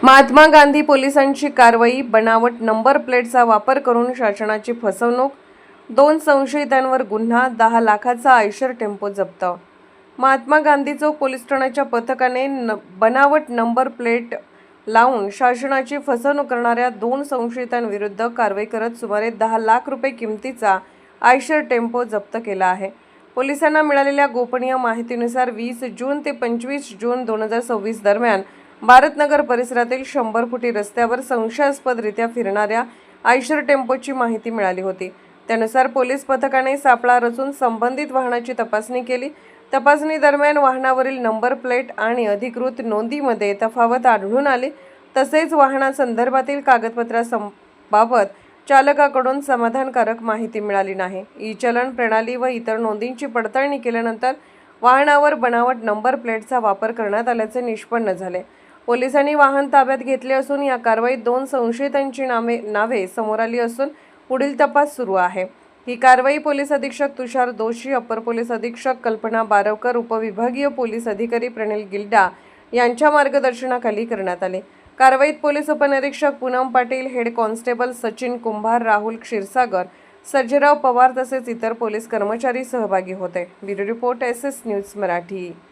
महात्मा गांधी पोलिसांची कारवाई, बनावट नंबर प्लेटचा वापर करून शासनाची फसवणूक, 2 संशयितांवर गुन्हा, 10 लाखाचा आयशर टेम्पो जप्त। महात्मा गांधी चौक पोलीस ठाण्याच्या पथकाने बनावट नंबर प्लेट लावून शासनाची फसवणूक करणाऱ्या 2 संशयितांविरुद्ध कारवाई करत सुमारे 10 लाख रुपये किमतीचा आयशर टेम्पो जप्त केला आहे। पोलिसांना मिळालेल्या गोपनीय माहितीनुसार 20 जून ते 25 जून 2026 दरम्यान भारतनगर परिसरातील 100 फुटी रस्त्यावर संशयास्पदरित्या फिरणाऱ्या आयशर टेम्पोची माहिती मिळाली होती। त्यानुसार पोलीस पथकाने सापळा रचून संबंधित वाहनाची तपासणी केली। तपासणी दरम्यान वाहनावरील नंबर प्लेट आणि अधिकृत नोंदीमध्ये तफावत आढळून आली। तसेच वाहनासंदर्भातील कागदपत्रांबाबत चालकाकडून समाधानकारक माहिती मिळाली नाही। ई-चलन प्रणाली व इतर नोंदींची पडताळणी केल्यानंतर वाहनावर बनावट नंबर प्लेटचा वापर करण्यात आल्याचे निष्पन्न झाले। पोलिसांनी वाहन ताब्यात घेतले असून या कारवाईत 2 संशयितांची नावे समोर आली असून पुढील तपास सुरू आहे। ही कारवाई पोलीस अधीक्षक तुषार दोशी, अपर पोलीस अधीक्षक कल्पना बारवकर, उपविभागीय पोलीस अधिकारी प्रणिल गिल्डा यांच्या मार्गदर्शनाखाली करण्यात आली। कारवाईत पोलीस उपनिरीक्षक पूनम पाटील, हेड कॉन्स्टेबल सचिन कुंभार, राहुल क्षीरसागर, सर्जेराव पवार तसेच इतर पोलीस कर्मचारी सहभागी होते। Bureau report SS news Marathi.